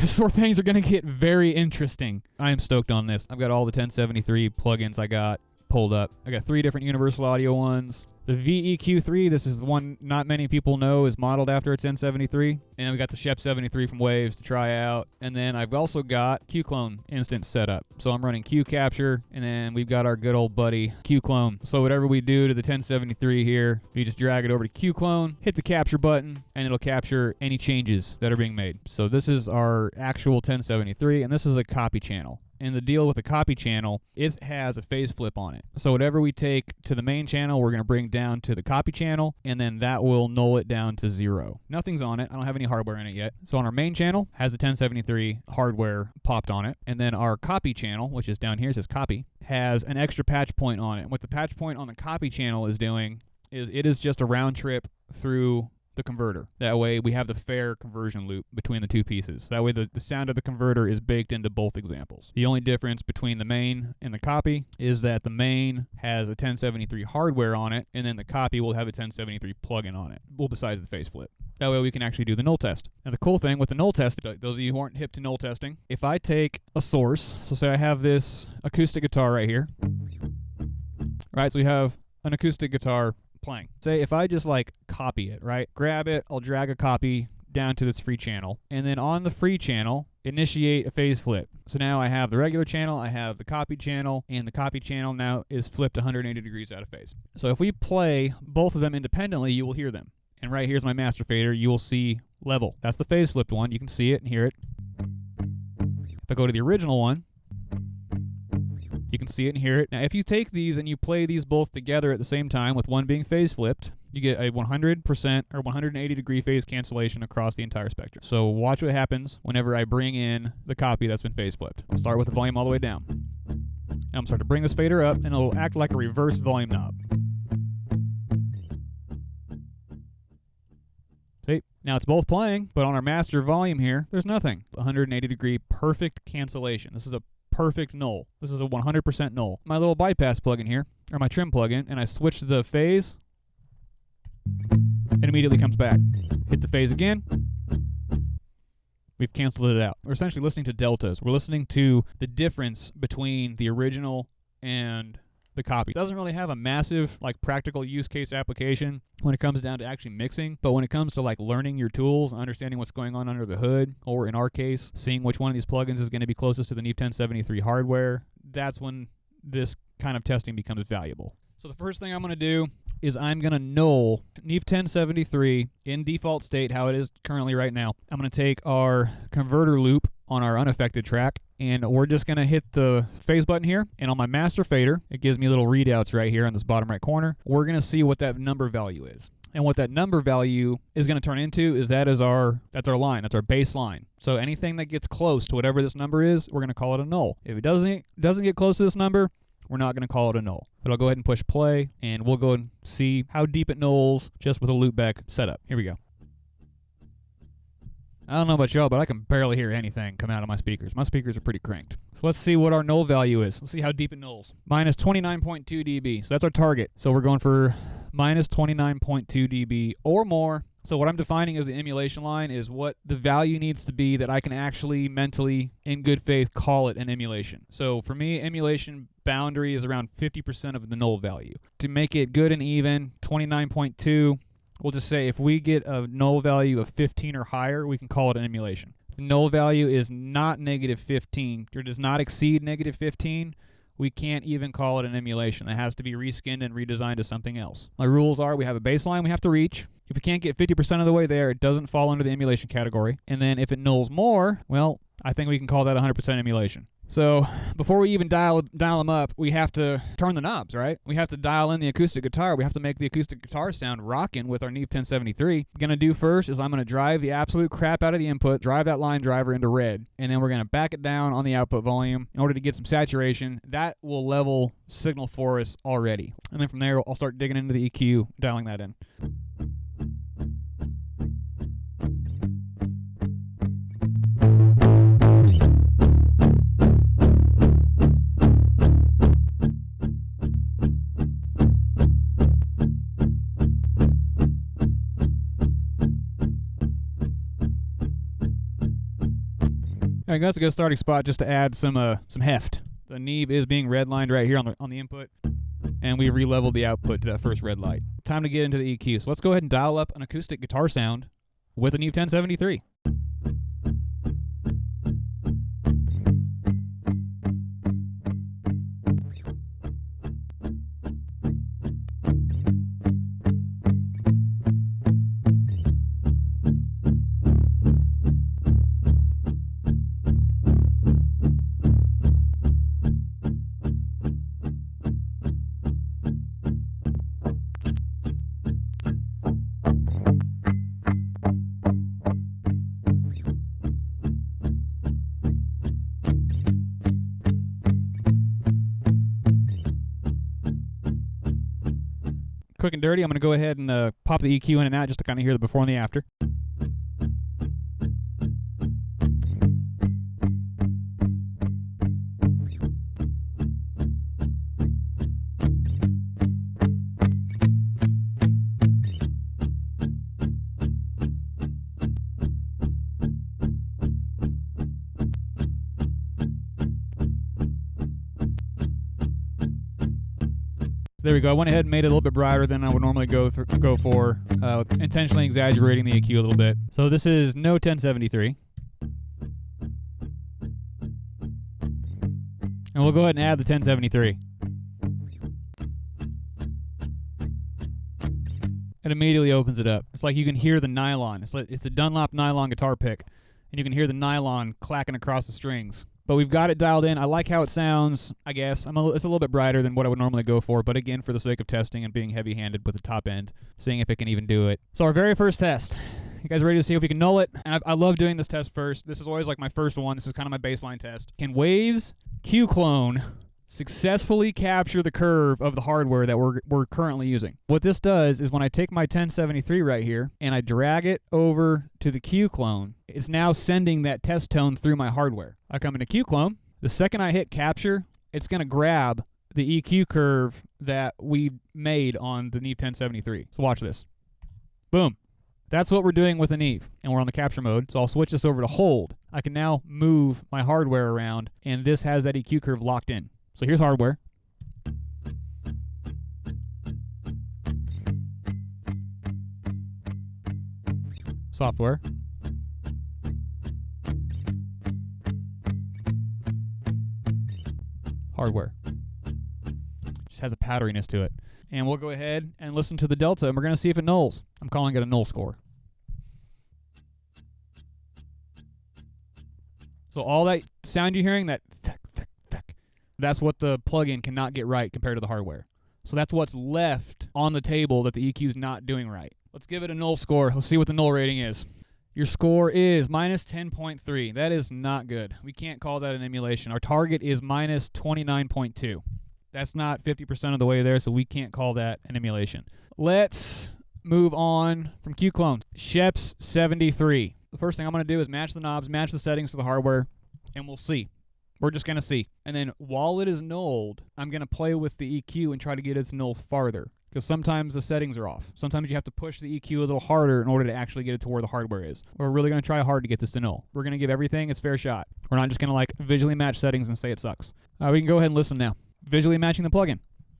This is where things are going to get very interesting. I am stoked on this. I've got all the 1073 plugins I got pulled up. I got 3 different Universal Audio ones. The VEQ3, this is the one not many people know is modeled after its N73. And we got the Sheps 73 from Waves to try out. And then I've also got Q-Clone instance set up. So I'm running Q-Capture, and then we've got our good old buddy Q-Clone. So whatever we do to the 1073 here, we just drag it over to Q-Clone, hit the capture button, and it'll capture any changes that are being made. So this is our actual 1073, and this is a copy channel. And the deal with the copy channel, it has a phase flip on it. So whatever we take to the main channel, we're going to bring down to the copy channel, and then that will null it down to 0. Nothing's on it. I don't have any hardware in it yet. So on our main channel, has the 1073 hardware popped on it. And then our copy channel, which is down here, says copy, has an extra patch point on it. And what the patch point on the copy channel is doing is it is just a round trip through the converter. That way we have the fair conversion loop between the two pieces. That way the sound of the converter is baked into both examples. The only difference between the main and the copy is that the main has a 1073 hardware on it, and then the copy will have a 1073 plugin on it, well, besides the phase flip. That way we can actually do the null test. Now the cool thing with the null test, those of you who aren't hip to null testing, if I take a source, so say I have this acoustic guitar right here, right, so we have an acoustic guitar playing. Say if I just like copy it, right? Grab it, I'll drag a copy down to this free channel, and then on the free channel, initiate a phase flip. So now I have the regular channel, I have the copy channel, and the copy channel now is flipped 180 degrees out of phase. So if we play both of them independently, you will hear them. And right here's my master fader, you will see level. That's the phase flipped one, you can see it and hear it. If I go to the original one, you can see it and hear it. Now, if you take these and you play these both together at the same time, with one being phase flipped, you get a 100% or 180 degree phase cancellation across the entire spectrum. So watch what happens whenever I bring in the copy that's been phase flipped. I'll start with the volume all the way down. Now I'm starting to bring this fader up, and it'll act like a reverse volume knob. See? Now it's both playing, but on our master volume here, there's nothing. 180 degree perfect cancellation. This is a perfect null. This is a 100% null. My little bypass plugin here, or my trim plugin, and I switch the phase, it immediately comes back. Hit the phase again, we've canceled it out. We're essentially listening to deltas. We're listening to the difference between the original and the copy. It doesn't really have a massive like practical use case application when it comes down to actually mixing, but when it comes to like learning your tools and understanding what's going on under the hood, or in our case, seeing which one of these plugins is going to be closest to the Neve 1073 hardware, that's when this kind of testing becomes valuable. So the first thing I'm going to do is I'm going to null Neve 1073 in default state, how it is currently right now. I'm going to take our converter loop on our unaffected track, and we're just going to hit the phase button here, and on my master fader, it gives me little readouts right here in this bottom right corner. We're going to see what that number value is. And what that number value is going to turn into is that's our line, that's our baseline. So anything that gets close to whatever this number is, we're going to call it a null. If it doesn't get close to this number, we're not going to call it a null. But I'll go ahead and push play, and we'll go and see how deep it nulls just with a loopback setup. Here we go. I don't know about y'all, but I can barely hear anything come out of my speakers. My speakers are pretty cranked. So let's see what our null value is. Let's see how deep it nulls. Minus 29.2 dB. So that's our target. So we're going for minus 29.2 dB or more. So what I'm defining as the emulation line is what the value needs to be that I can actually mentally, in good faith, call it an emulation. So for me, emulation boundary is around 50% of the null value. To make it good and even, 29.2, we'll just say if we get a null value of 15 or higher, we can call it an emulation. If the null value is not negative 15, or does not exceed negative 15, we can't even call it an emulation. It has to be reskinned and redesigned to something else. My rules are we have a baseline we have to reach. If we can't get 50% of the way there, it doesn't fall under the emulation category. And then if it nulls more, well, I think we can call that 100% emulation. So before we even dial them up, we have to turn the knobs, right? We have to dial in the acoustic guitar. We have to make the acoustic guitar sound rocking with our Neve 1073. Gonna do first is I'm gonna drive the absolute crap out of the input, drive that line driver into red, and then we're gonna back it down on the output volume in order to get some saturation. That will level signal for us already. And then from there, I'll start digging into the EQ, dialing that in. All right, that's a good starting spot just to add some heft. The Neve is being redlined right here on the input, and we re-leveled the output to that first red light. Time to get into the EQ. So let's go ahead and dial up an acoustic guitar sound with a Neve 1073. Quick and dirty, I'm going to go ahead and pop the EQ in and out just to kind of hear the before and the after. So there we go. I went ahead and made it a little bit brighter than I would normally go for, intentionally exaggerating the EQ a little bit. So this is no 1073. And we'll go ahead and add the 1073. It immediately opens it up. It's like you can hear the nylon. It's a Dunlop nylon guitar pick, and you can hear the nylon clacking across the strings. But we've got it dialed in. I like how it sounds, I guess. It's a little bit brighter than what I would normally go for, but again, for the sake of testing and being heavy-handed with the top end, seeing if it can even do it. So our very first test. You guys ready to see if we can null it? And I love doing this test first. This is always like my first one. This is kind of my baseline test. Can Waves Q-Clone successfully capture the curve of the hardware that we're currently using? What this does is when I take my 1073 right here and I drag it over to the Q-Clone, it's now sending that test tone through my hardware. I come into Q-Clone. The second I hit capture, it's going to grab the EQ curve that we made on the Neve 1073. So watch this. Boom. That's what we're doing with the Neve, and we're on the capture mode, so I'll switch this over to hold. I can now move my hardware around, and this has that EQ curve locked in. So here's hardware. Software. Hardware. Just has a powderiness to it. And we'll go ahead and listen to the delta, and we're going to see if it nulls. I'm calling it a null score. So all that sound you're hearing, that thuck, thuck, thuck, that's what the plugin cannot get right compared to the hardware. So that's what's left on the table that the EQ is not doing right. Let's give it a null score. Let's see what the null rating is. Your score is minus 10.3. That is not good. We can't call that an emulation. Our target is minus 29.2. That's not 50% of the way there, so we can't call that an emulation. Let's move on from Q-Clone. Sheps 73. The first thing I'm going to do is match the knobs, match the settings to the hardware, and we'll see. We're just going to see. And then while it is nulled, I'm going to play with the EQ and try to get it to null farther, because sometimes the settings are off. Sometimes you have to push the EQ a little harder in order to actually get it to where the hardware is. We're really going to try hard to get this to null. We're going to give everything its fair shot. We're not just going to like visually match settings and say it sucks. We can go ahead and listen now. Visually matching the plugin.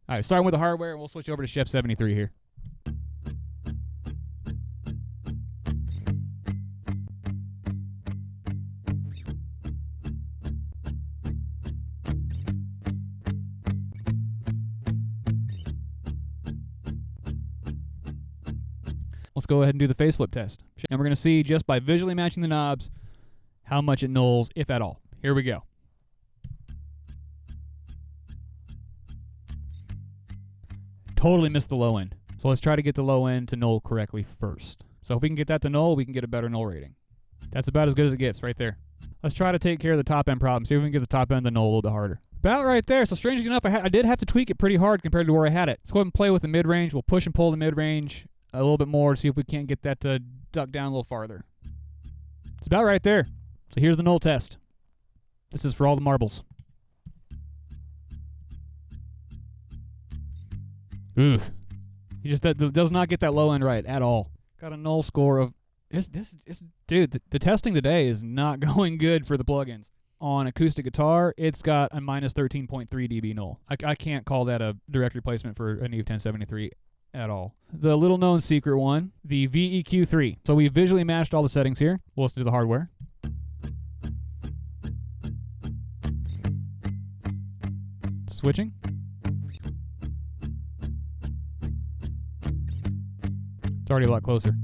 All right, starting with the hardware, we'll switch over to Sheps 73 here. Let's go ahead and do the faceflip test. And we're going to see just by visually matching the knobs how much it nulls, if at all. Here we go. Totally missed the low end. So let's try to get the low end to null correctly first. So if we can get that to null, we can get a better null rating. That's about as good as it gets right there. Let's try to take care of the top end problem. See if we can get the top end to null a little bit harder. About right there. So strangely enough, I did have to tweak it pretty hard compared to where I had it. Let's go ahead and play with the mid-range. We'll push and pull the mid-range a little bit more to see if we can't get that to duck down a little farther. It's about right there. So here's the null test. This is for all the marbles. Oof. He just does not get that low end right at all. Got a null score of Dude, the testing today is not going good for the plugins. On acoustic guitar, it's got a minus 13.3 dB null. I can't call that a direct replacement for a Neve 1073 at all. The little known secret one, the VEQ3. So we visually matched all the settings here. We'll listen to the hardware. Switching. It's already a lot closer.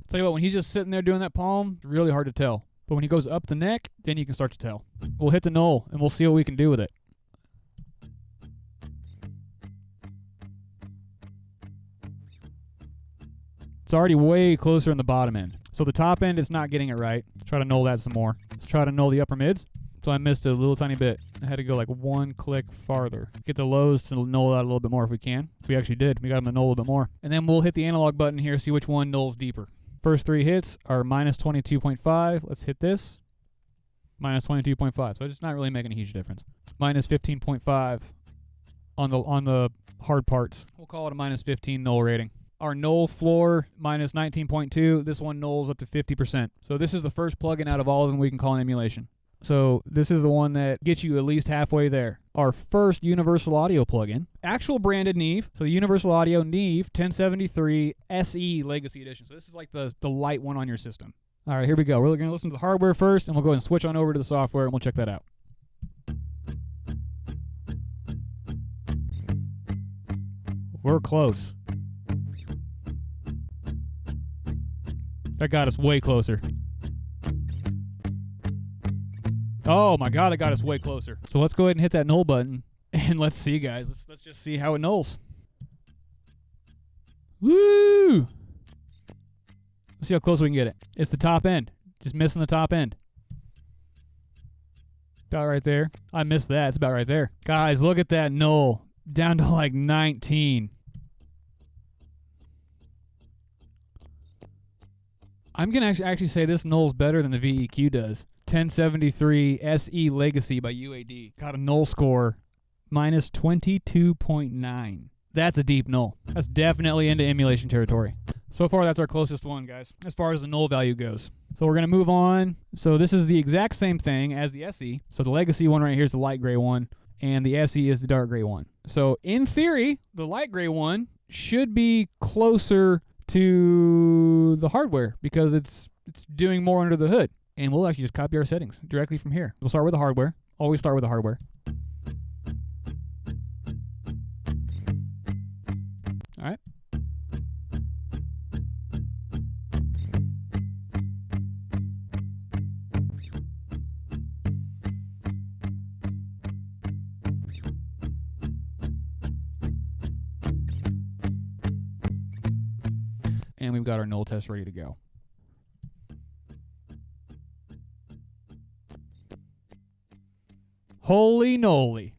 Tell you what, when he's just sitting there doing that palm, it's really hard to tell. But when he goes up the neck, then you can start to tell. We'll hit the null, and we'll see what we can do with it. It's already way closer in the bottom end. So the top end is not getting it right. Let's try to null that some more. Let's try to null the upper mids. So I missed a little tiny bit. I had to go like one click farther. Get the lows to null that a little bit more if we can. We actually did. We got them to null a little bit more. And then we'll hit the analog button here, see which one nulls deeper. First three hits are minus 22.5. Let's hit this. Minus 22.5. So it's not really making a huge difference. Minus 15.5 on the hard parts. We'll call it a minus 15 null rating. Our null floor, minus 19.2. This one nulls up to 50%. So this is the first plugin out of all of them we can call an emulation. So this is the one that gets you at least halfway there. Our first universal audio plugin, actual branded Neve. So the Universal Audio Neve 1073 SE Legacy Edition. So this is like the light one on your system. All right, here we go. We're going to listen to the hardware first, and we'll go ahead and switch on over to the software, and we'll check that out. We're close. That got us way closer. Oh my god, it got us way closer. So let's go ahead and hit that null button, and let's see, guys. Let's just see how it nulls. Woo! Let's see how close we can get it. It's the top end. Just missing the top end. About right there. I missed that. It's about right there. Guys, look at that null. Down to like 19. I'm going to actually say this null's better than the VEQ does. 1073 SE Legacy by UAD. Got a null score, minus 22.9. That's a deep null. That's definitely into emulation territory. So far, that's our closest one, guys, as far as the null value goes. So we're going to move on. So this is the exact same thing as the SE. So the Legacy one right here is the light gray one, and the SE is the dark gray one. So in theory, the light gray one should be closer to the hardware because it's doing more under the hood. And we'll actually just copy our settings directly from here. We'll start with the hardware. Always start with the hardware. All right. And we've got our null test ready to go. Holy nolly.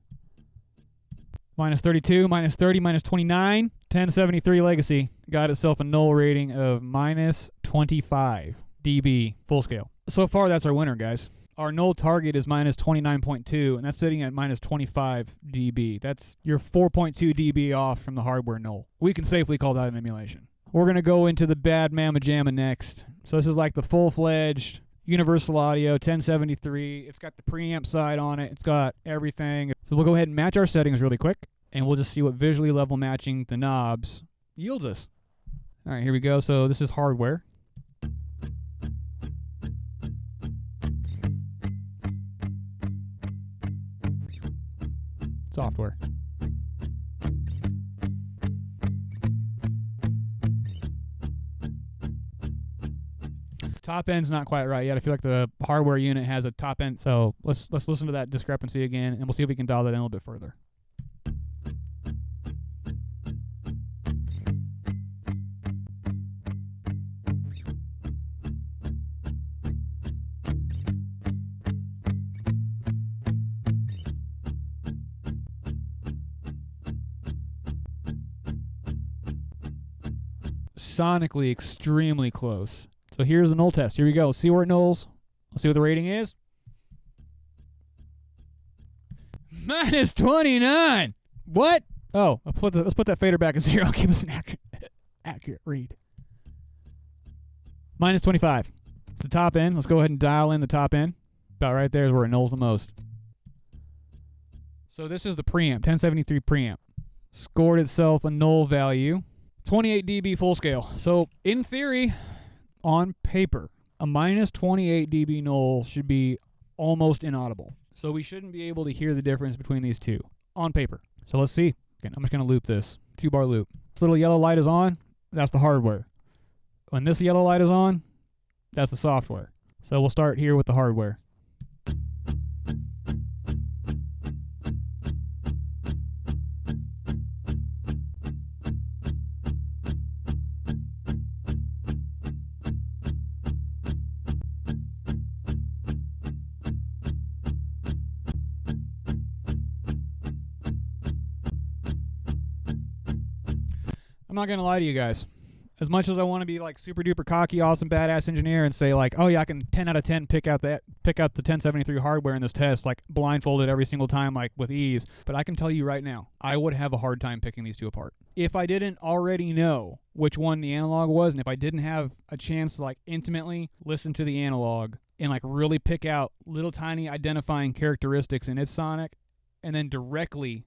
Minus 32, minus 30, minus 29. 1073 Legacy got itself a null rating of minus 25 dB full scale. So far, that's our winner, guys. Our null target is minus 29.2, and that's sitting at minus 25 dB. That's your 4.2 dB off from the hardware null. We can safely call that an emulation. We're going to go into the bad mamma jamma next. So this is like the full-fledged Universal Audio 1073. It's got the preamp side on it. It's got everything. So we'll go ahead and match our settings really quick, and we'll just see what visually level matching the knobs yields us. All right, here we go. So this is hardware. Software. Top end's not quite right yet. I feel like the hardware unit has a top end. So let's listen to that discrepancy again, and we'll see if we can dial that in a little bit further. Sonically extremely close. So here's the null test. Here we go. See where it nulls. Let's see what the rating is. Minus 29. What? Oh, let's put that fader back at 0. Give us an accurate read. Minus 25. It's the top end. Let's go ahead and dial in the top end. About right there is where it nulls the most. So this is the preamp, 1073 preamp. Scored itself a null value. 28 dB full scale. So in theory, on paper, a minus 28 dB null should be almost inaudible. So we shouldn't be able to hear the difference between these two on paper. So let's see. Again, I'm just going to loop this. 2-bar loop. This little yellow light is on. That's the hardware. When this yellow light is on, that's the software. So we'll start here with the hardware. I'm not going to lie to you guys. As much as I want to be like super duper cocky, awesome, badass engineer and say like, oh yeah, I can 10 out of 10 pick out the 1073 hardware in this test, like blindfolded every single time, like with ease. But I can tell you right now, I would have a hard time picking these two apart. If I didn't already know which one the analog was, and if I didn't have a chance to like intimately listen to the analog and like really pick out little tiny identifying characteristics in its sonic, and then directly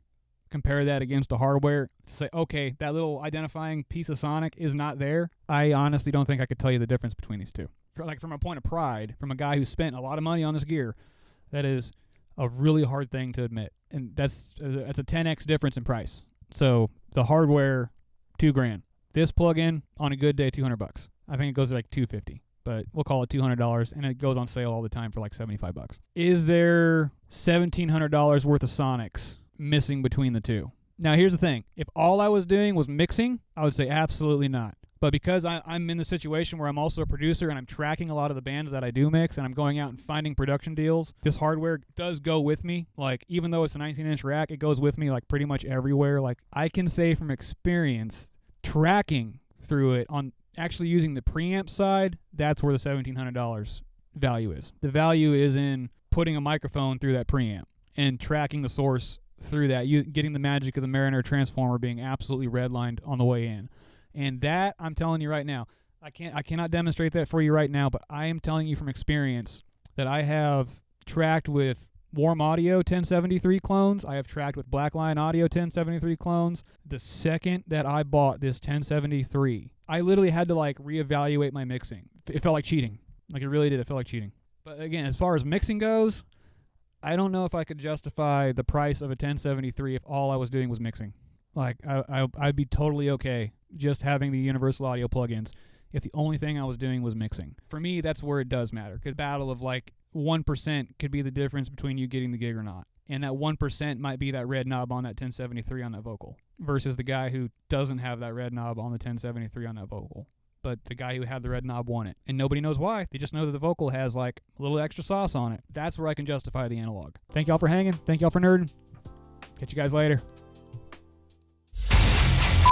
compare that against the hardware to say, okay, that little identifying piece of sonic is not there, I honestly don't think I could tell you the difference between these two. From a point of pride, from a guy who spent a lot of money on this gear, that is a really hard thing to admit. And that's a 10x difference in price. So the hardware, $2,000. This plug-in, on a good day, $200. I think it goes to like $250. But we'll call it $200, and it goes on sale all the time for like $75. Is there $1,700 worth of sonics missing between the two? Now here's the thing. If all I was doing was mixing, I would say absolutely not. But because I'm in the situation where I'm also a producer and I'm tracking a lot of the bands that I do mix and I'm going out and finding production deals, this hardware does go with me. Like, even though it's a 19-inch rack, it goes with me like pretty much everywhere. Like, I can say from experience, tracking through it on actually using the preamp side, that's where the $1,700 value is. The value is in putting a microphone through that preamp and tracking the source through that, you getting the magic of the Mariner transformer being absolutely redlined on the way in. And that, I'm telling you right now, I cannot demonstrate that for you right now, but I am telling you from experience that I have tracked with Warm Audio 1073 clones. I have tracked with Blackline Audio 1073 clones. The second that I bought this 1073, I literally had to like reevaluate my mixing. It felt like cheating. Like, it really did. It felt like cheating. But again, as far as mixing goes, I don't know if I could justify the price of a 1073 if all I was doing was mixing. Like, I'd be totally okay just having the Universal Audio plugins if the only thing I was doing was mixing. For me, that's where it does matter, because battle of like 1% could be the difference between you getting the gig or not. And that 1% might be that red knob on that 1073 on that vocal versus the guy who doesn't have that red knob on the 1073 on that vocal. But the guy who had the red knob won it. And nobody knows why. They just know that the vocal has like a little extra sauce on it. That's where I can justify the analog. Thank y'all for hanging. Thank y'all for nerding. Catch you guys later.